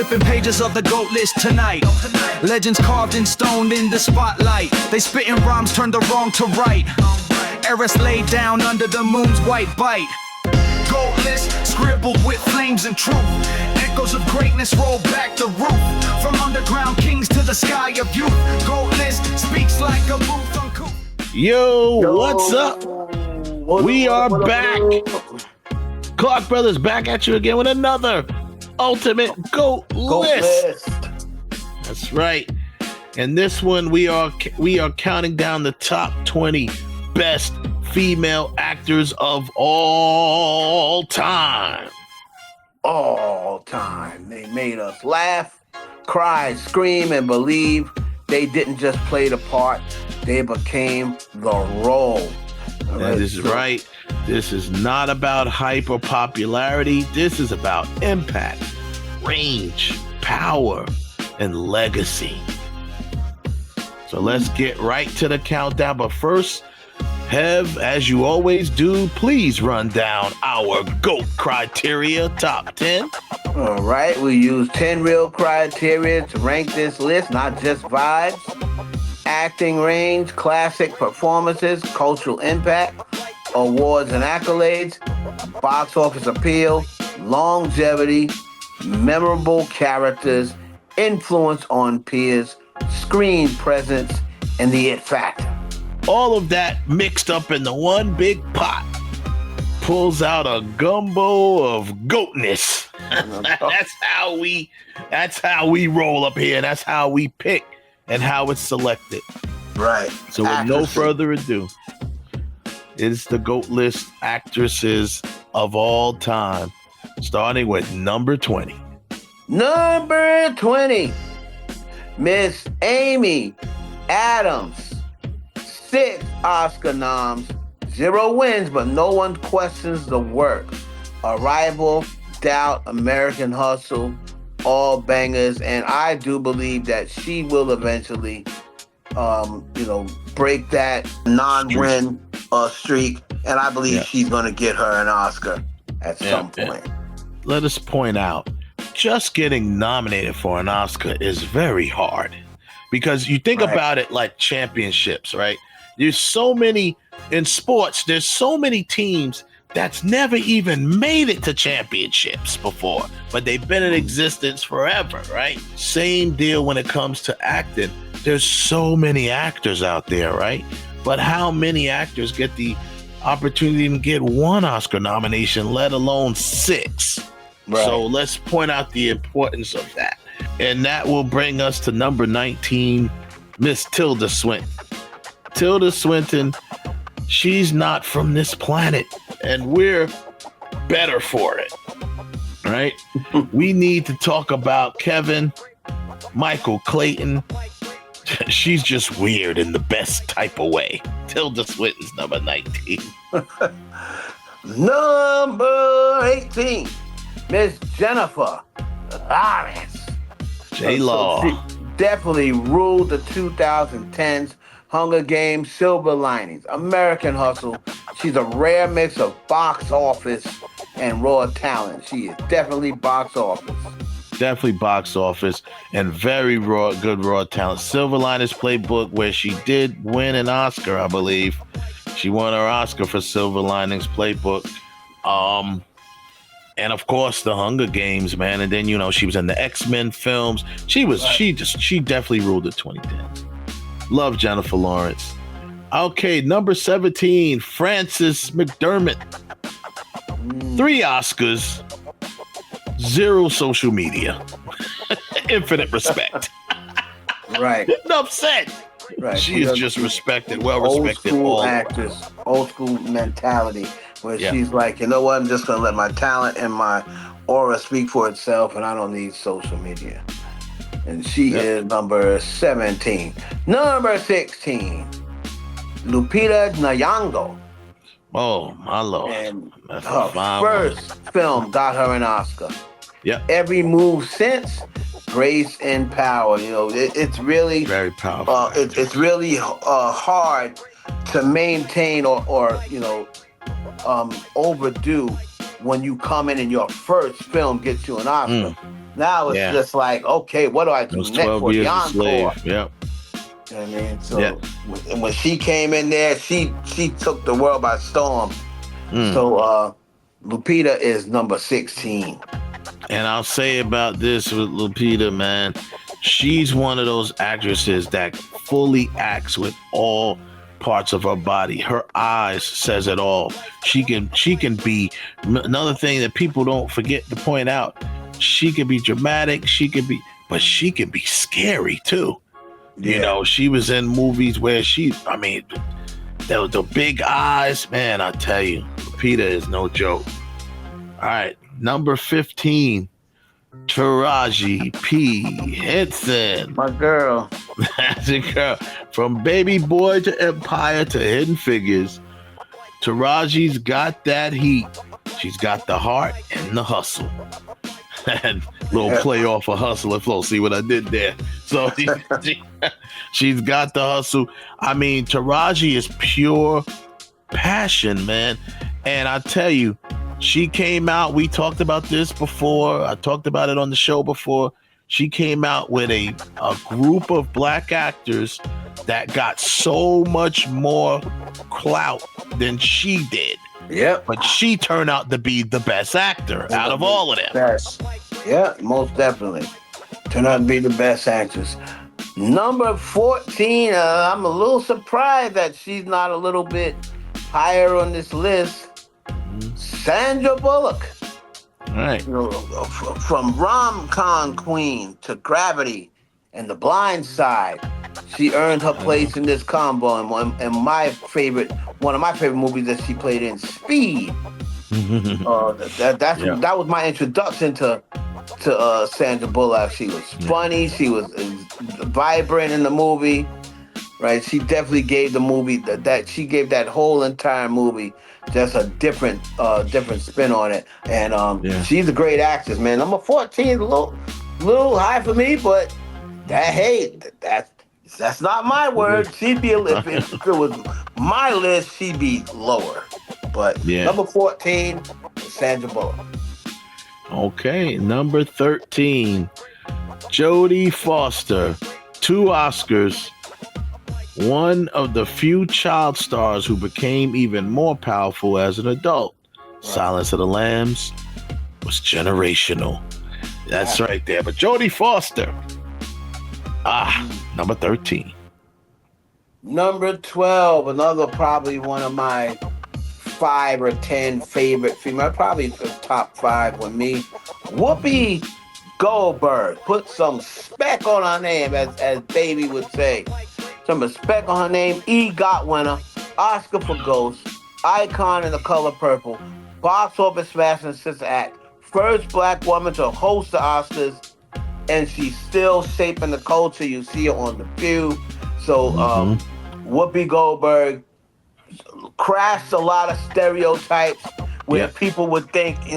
Flipping pages of the GOAT list tonight. Legends carved in stone in the spotlight. They spitting rhymes, turn the wrong to right. Eras laid down under the moon's white bite. GOAT list scribbled with flames and truth. Echoes of greatness roll back the roof. From underground kings to the sky of youth. GOAT list speaks like a booth uncouth. Yo, what's up? We are back. Clark Brothers back at you again with another ultimate GOAT list. That's right. And this one we are counting down the top 20 best female actors of all time. All time. They made us laugh, cry, scream, and believe. They didn't just play the part, they became the role. That is right. This is not about hype or popularity. This is about impact, range, power, and legacy. So let's get right to the countdown. But first, Hev, as you always do, please run down our GOAT criteria top 10. All right, we use 10 real criteria to rank this list, not just vibes. Acting range, classic performances, cultural impact, awards and accolades, box office appeal, longevity, memorable characters, influence on peers, screen presence, and the it factor. All of that mixed up into one big pot pulls out a gumbo of goatness. That's how we roll up here. That's how we pick and how it's selected. Right. So with no further ado, it's the GOAT list actresses of all time, starting with number 20. Number 20, Miss Amy Adams. 6 Oscar noms, 0 wins, but no one questions the work. Arrival, Doubt, American Hustle, all bangers, and I do believe that she will eventually, break that non-win streak, and I believe she's going to get her an Oscar at some point. Let us point out, just getting nominated for an Oscar is very hard because you think about it like championships, right? There's so many in sports. There's so many teams that's never even made it to championships before, but they've been in existence forever, right? Same deal when it comes to acting. There's so many actors out there, right? But how many actors get the opportunity to get 1 Oscar nomination, let alone 6? Right. So let's point out the importance of that. And that will bring us to number 19, Miss Tilda Swinton. Tilda Swinton, she's not from this planet, and we're better for it, right? We need to talk about Kevin Michael Clayton. She's just weird in the best type of way. Tilda Swinton's number 19. Number 18, Miss Jennifer Lawrence. J-Law. So she definitely ruled the 2010s. Hunger Games, Silver Linings, American Hustle. She's a rare mix of box office and raw talent. She is definitely box office. Definitely box office and very good raw talent. Silver Linings Playbook, where she did win an Oscar, I believe. She won her Oscar for Silver Linings Playbook. And of course the Hunger Games, man. And then, she was in the X-Men films. She definitely ruled the 2010s. Love Jennifer Lawrence. Okay, number 17, Frances McDermott. 3 Oscars, 0 social media. Infinite respect. Right. Enough said. Right. She is just respected, well respected. Old school actress, old school mentality, where she's like, you know what, I'm just going to let my talent and my aura speak for itself, and I don't need social media. And she is number 17. Number 16, Lupita Nyong'o. Oh, my Lord. And her first film got her an Oscar. Yep. Every move since, grace and power. It's really very powerful. It's really hard to maintain or overdo when you come in and your first film gets you an Oscar. Now it's just like, okay, what do I do Those next 12 for the years a encore? slave. Yep. You know what I mean? So when she came in there, she took the world by storm. So Lupita is number 16. And I'll say about this with Lupita, man, she's one of those actresses that fully acts with all parts of her body. Her eyes says it all. She can be another thing that people don't forget to point out. She can be dramatic, but she can be scary too. Yeah. You know, she was in movies where the big eyes, man, I tell you, Lupita is no joke. All right, number 15, Taraji P. Henson. My girl. That's a girl. From Baby Boy to Empire to Hidden Figures, Taraji's got that heat. She's got the heart and the hustle. And little play off of Hustle and Flow. See what I did there? So she's got the hustle. I mean, Taraji is pure passion, man. And I tell you, she came out. We talked about this before. I talked about it on the show before. She came out with a group of black actors that got so much more clout than she did. Yep. But she turned out to be the best actor out of all of them. Best. Yeah, most definitely. Turned out to be the best actress. Number 14, I'm a little surprised that she's not a little bit higher on this list. Sandra Bullock. All right. You know, from rom-com queen to Gravity and The Blind Side, she earned her place in this combo. And one of my favorite movies that she played in, Speed. That was my introduction to Sandra Bullock. She was funny. She was vibrant in the movie. Right? She definitely gave the movie she gave that whole entire movie just a different spin on it. And she's a great actress, man. Number 14 is a little high for me, but that's not my word. She'd be if it was my list, she'd be lower. But number 14 is Sandra Bullock. Okay, number 13, Jodie Foster, 2 Oscars. One of the few child stars who became even more powerful as an adult. Right. Silence of the Lambs was generational. That's right there. But Jodie Foster, number 13. Number 12, another probably one of my 5 or 10 favorite female, probably the top 5 with me. Whoopi Goldberg. Put some spec on her name, as Baby would say. Some respect on her name. EGOT winner, Oscar for Ghost, icon in The Color Purple, box office smashing sister act, first black woman to host the Oscars, and she's still shaping the culture. You see her on The View. So Whoopi Goldberg crashed a lot of stereotypes where people would think, she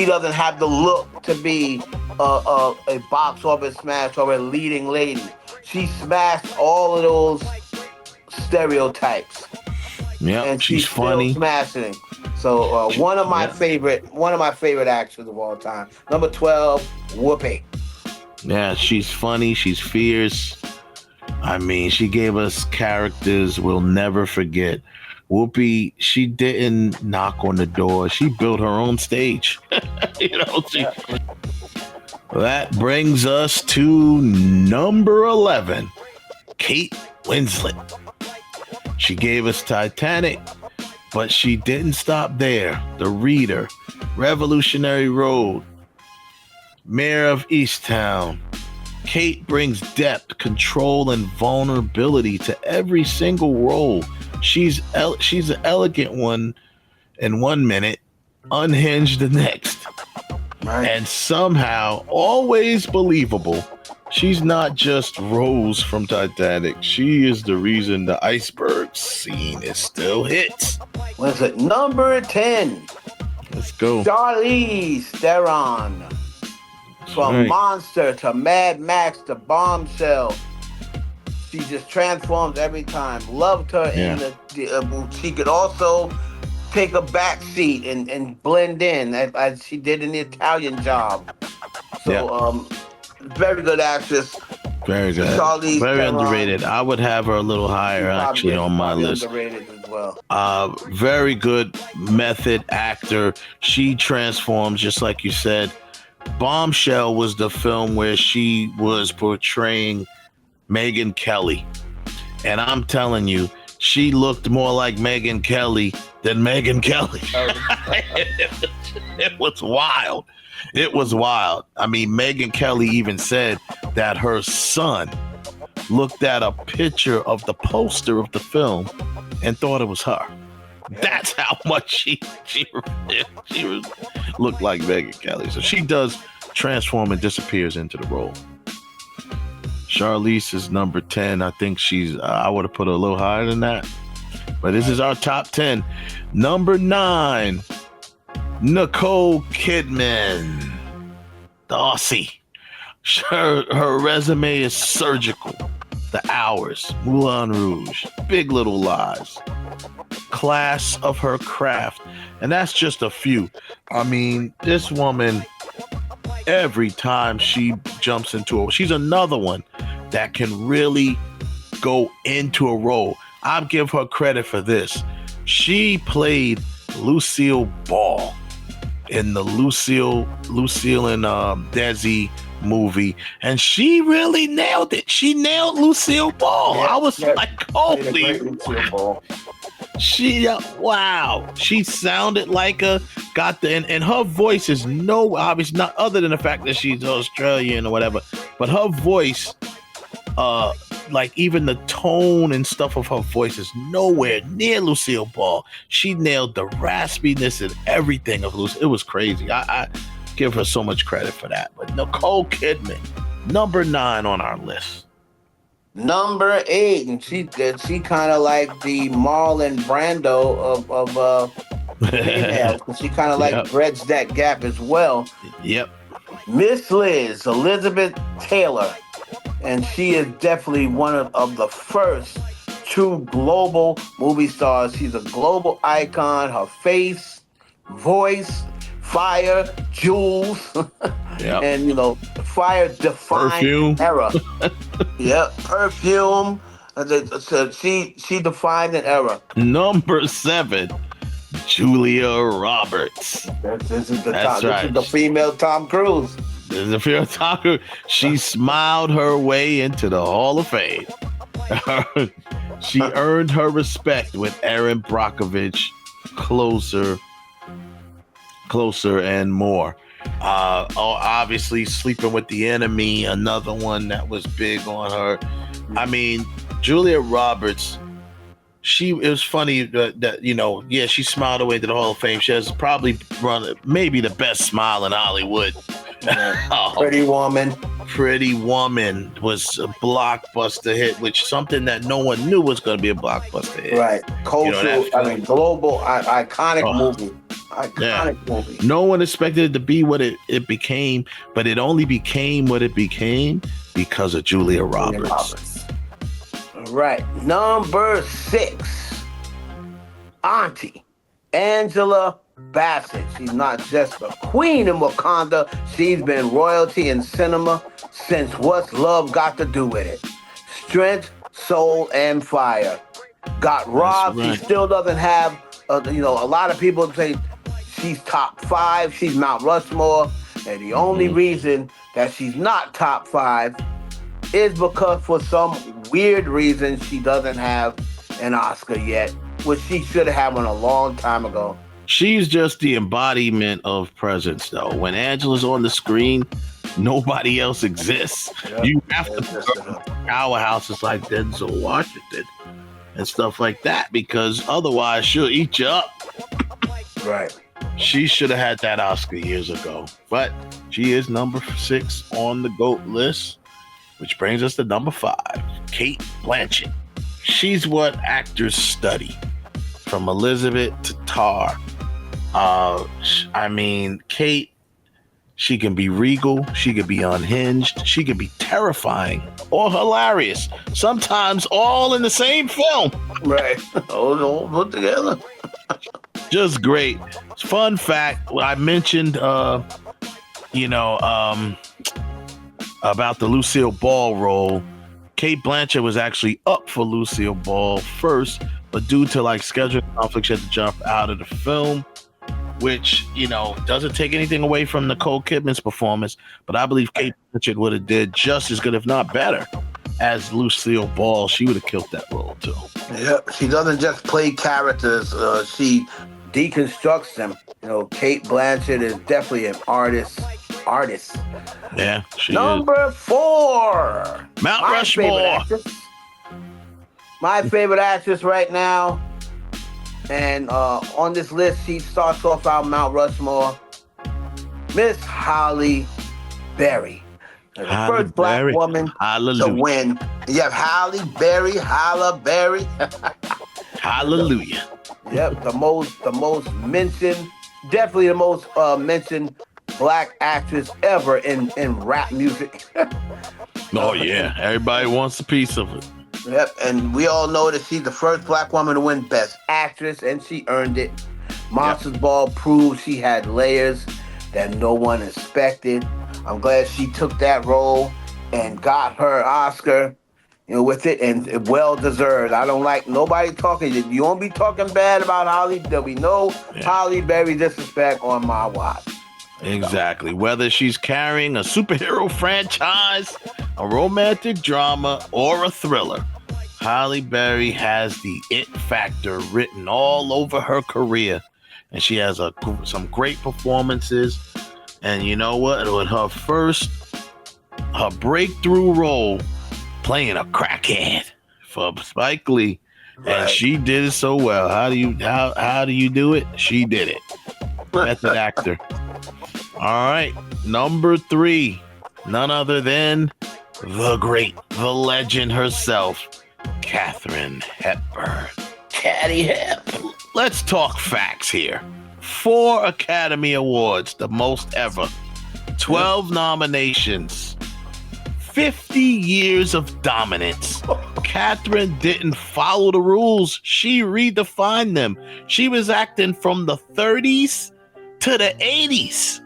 doesn't have the look to be a box office smash or a leading lady. She smashed all of those stereotypes. Yeah, and she's funny. Smashing. So one of my favorite actors of all time. Number 12, Whoopi. Yeah, she's funny. She's fierce. I mean, she gave us characters we'll never forget. Whoopi, she didn't knock on the door. She built her own stage. That brings us to number 11, Kate Winslet. She gave us Titanic, but she didn't stop there. The Reader, Revolutionary Road, Mayor of Easttown. Kate brings depth, control, and vulnerability to every single role. She's an elegant one in 1 minute, unhinged the next. Right. And somehow always believable. She's not just Rose from Titanic. She is the reason the iceberg scene is still hits. What's it? Number 10. Let's go. Charlize Theron. From Monster to Mad Max to Bombshell. She just transforms every time. Loved her in the she could also take a back seat and blend in as she did in The Italian Job. So, very good actress. Very good. Charlize Very Theron. underrated. I would have her a little higher actually on my list. Underrated as well. Very good method actor. She transforms, just like you said. Bombshell was the film where she was portraying Megyn Kelly. And I'm telling you, she looked more like Megyn Kelly than Megyn Kelly. It was wild. It was wild. I mean, Megyn Kelly even said that her son looked at a picture of the poster of the film and thought it was her. That's how much she looked like Megyn Kelly. So she does transform and disappears into the role. Charlize is number 10. I think I would have put her a little higher than that. But this is our top 10. Number 9, Nicole Kidman. The Aussie. Her resume is surgical. The Hours, Moulin Rouge, Big Little Lies, class of her craft. And that's just a few. I mean, this woman, every time she jumps into she's another one that can really go into a role. I'll give her credit for this. She played Lucille Ball in the Lucille and Desi movie, and she really nailed it. She nailed Lucille Ball. I was like, holy wow. She sounded like and her voice is obviously not, other than the fact that she's Australian or whatever, but her voice, like even the tone and stuff of her voice is nowhere near Lucille Ball. She nailed the raspiness and everything of Lucille. It was crazy. I give her so much credit for that. But Nicole Kidman, number 9 on our list. Number 8, and she kind of like the Marlon Brando of females. She kind of like bridges that gap as well. Yep. Miss Liz, Elizabeth Taylor, and she is definitely one of the first true global movie stars. She's a global icon. Her face, voice, fire, jewels, and fire defined era. Perfume. So she defined an era. Number 7, Julia Roberts. This is the female Tom Cruise. This is the female Tom Cruise. She smiled her way into the Hall of Fame. She earned her respect with Erin Brockovich, Closer, and more. Obviously, Sleeping with the Enemy, another one that was big on her. I mean, Julia Roberts, it was funny that she smiled her way to the Hall of Fame. She has probably maybe the best smile in Hollywood. Pretty Woman was a blockbuster hit, which something that no one knew was going to be a blockbuster hit. Right. Cultural, global, iconic movie. Movie. No one expected it to be what it became, but it only became what it became because of Julia Roberts. Right. Number 6, Auntie Angela Bassett. She's not just the queen in Wakanda. She's been royalty in cinema since What's Love Got to Do with It? Strength, Soul, and Fire. Got robbed. Right. She still doesn't have, a lot of people say she's top 5. She's Mount Rushmore. And the only reason that she's not top 5 is because for some weird reason she doesn't have an Oscar yet, which she should have had one a long time ago. She's just the embodiment of presence, though. When Angela's on the screen, nobody else exists. Yep. You have to put powerhouses like Denzel Washington and stuff like that, because otherwise she'll eat you up. Right. She should have had that Oscar years ago. But she is number 6 on the GOAT list, which brings us to number 5, Cate Blanchett. She's what actors study, from Elizabeth to Tar. Cate, she can be regal, she can be unhinged, she can be terrifying or hilarious, sometimes all in the same film. Right. All put together. Just great. Fun fact, I mentioned, about the Lucille Ball role. Cate Blanchett was actually up for Lucille Ball first, but due to like scheduling conflicts, she had to jump out of the film, which, you know, doesn't take anything away from Nicole Kidman's performance, but I believe Cate Blanchett would have did just as good, if not better, as Lucille Ball. She would have killed that role too. Yep, she doesn't just play characters, she deconstructs them. You know, Cate Blanchett is definitely an artist. Yeah, she Number is. 4. Mount Rushmore. My favorite actress right now. And on this list, she starts off our Mount Rushmore. Miss Halle Berry. The first black woman to win. You have Halle Berry. Hallelujah. Yep, the most mentioned, definitely the most mentioned black actress ever in rap music. Oh yeah, everybody wants a piece of it. Yep, and we all know that she's the first black woman to win Best Actress, and she earned it. Monsters Ball proved she had layers that no one expected. I'm glad she took that role and got her Oscar, you know, with it, and well deserved. I don't like nobody talking. You won't be talking bad about Halle. There'll be no Halle Berry disrespect on my watch. Exactly. Whether she's carrying a superhero franchise, a romantic drama, or a thriller, Halle Berry has the it factor written all over her career, and she has some great performances. And you know what? With her breakthrough role, playing a crackhead for Spike Lee, and she did it so well. How do you do it? She did it. Method actor. All right, number 3, none other than the great, the legend herself, Katharine Hepburn. Catty Hep. Let's talk facts here. 4 Academy Awards, the most ever. 12 nominations. 50 years of dominance. Katharine didn't follow the rules. She redefined them. She was acting from the 30s to the 80s.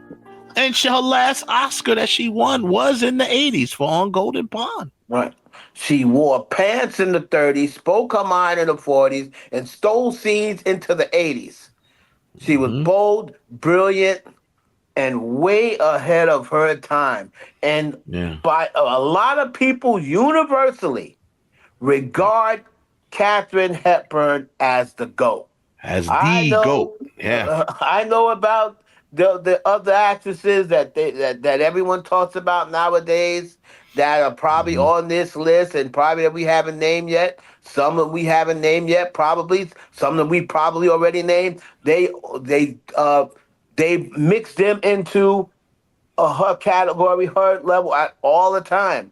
And her last Oscar that she won was in the 80s for On Golden Pond. Right. She wore pants in the 30s, spoke her mind in the 40s, and stole scenes into the 80s. She was bold, brilliant, and way ahead of her time. And by a lot of people universally regard Katharine Hepburn as the GOAT. As the GOAT. Yeah. I know about the other actresses that everyone talks about nowadays that are probably on this list and probably that we haven't named yet. Some that we haven't named yet, probably. Some that we probably already named. They mix them into her category, her level all the time.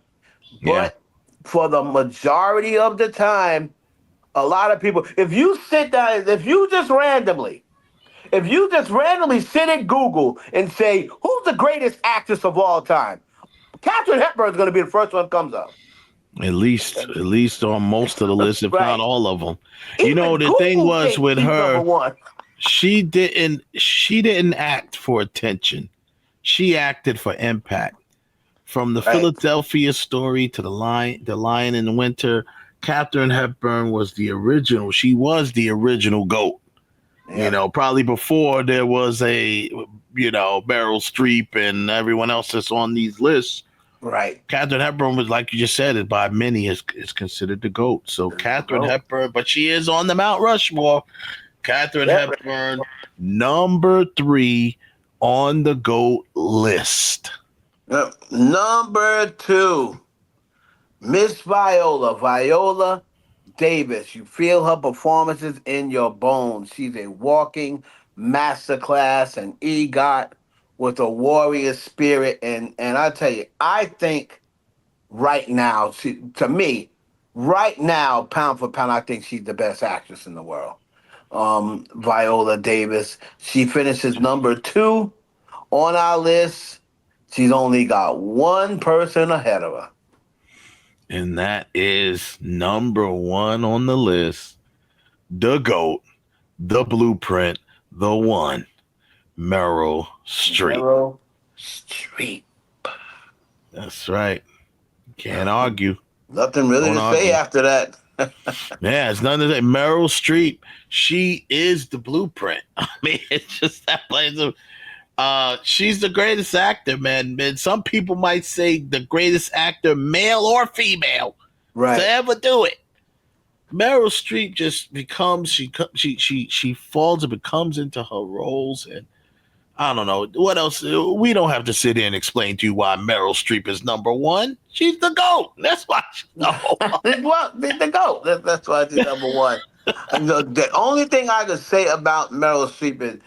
But for the majority of the time, a lot of people, if you just randomly sit at Google and say, who's the greatest actress of all time? Katharine Hepburn is going to be the first one that comes up. At least on most of the list, if not all of them. Even you know, the Google thing was with her, she didn't act for attention. She acted for impact. From the Philadelphia Story to the Lion in the Winter, Katharine Hepburn was the original. She was the original GOAT. Yeah. You know, probably before there was Meryl Streep and everyone else that's on these lists. Right. Katharine Hepburn was, like you just said, by many is considered the GOAT. So Katharine Hepburn, but she is on the Mount Rushmore. Katharine Hepburn, number 3 on the GOAT list. Number 2, Miss Viola Davis. You feel her performances in your bones. She's a walking masterclass and EGOT with a warrior spirit. And I tell you, I think right now, pound for pound, I think she's the best actress in the world. Viola Davis. She finishes number 2 on our list. She's only got one person ahead of her. And that is number 1 on the list, the GOAT, the blueprint, the one, Meryl Streep. Meryl Streep. That's right. Can't argue. Nothing really Don't to say argue. after that. Yeah, it's nothing to say. Meryl Streep, she is the blueprint. I mean, it's just that plays she's the greatest actor, man. Some people might say the greatest actor, male or female, Right. to ever do it. Meryl Streep just becomes she falls and becomes into her roles, and I don't know what else. We don't have to sit here and explain to you why Meryl Streep is number one. She's the GOAT. That's why. Well, the GOAT. That's why she's number one. The only thing I could say about Meryl Streep is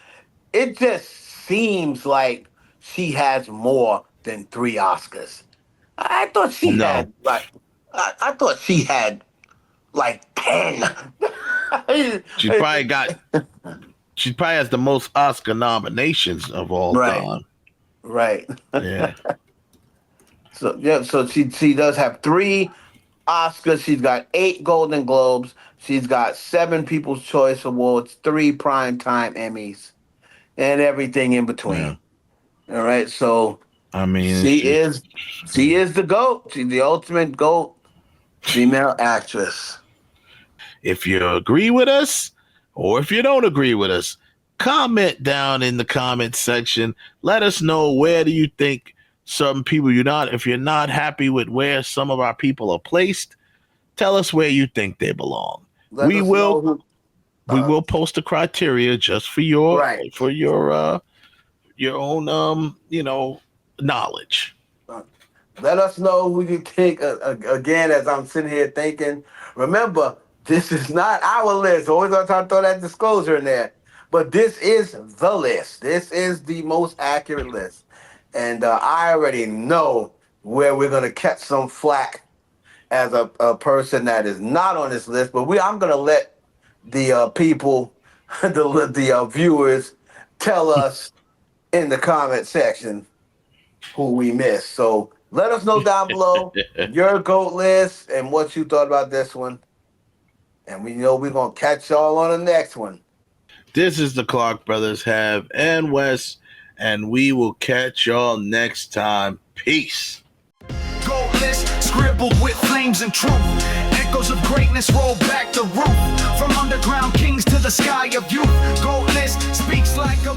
it just seems like she has more than 3 Oscars. I thought she had like I thought she had like 10. She probably has the most Oscar nominations of all time. Right. Yeah. So she does have 3 Oscars. She's got 8 Golden Globes. She's got 7 People's Choice Awards, 3 Primetime Emmys, and everything in between. Yeah. All right. So I mean, she is the GOAT. She's the ultimate GOAT female actress. If you agree with us or if you don't agree with us, comment down in the comment section. Let us know where do you think some people if you're not happy with where some of our people are placed, tell us where you think they belong. We will post the criteria just for your own knowledge. Let us know who you think. Again, as I'm sitting here thinking, remember, this is not our list. Always got to throw that disclosure in there. But this is the list. This is the most accurate list. And I already know where we're going to catch some flack as a person that is not on this list. But I'm going to let the people, the viewers, tell us in the comment section who we missed. So let us know down below your GOAT list and what you thought about this one. And we know we're going to catch y'all on the next one. This is the Clark Brothers, Have and Wes, and we will catch y'all next time. Peace. GOAT list scribbled with flames and truth. Echoes of greatness roll back the roof. From underground kings to the sky of youth. GOAT list speaks like a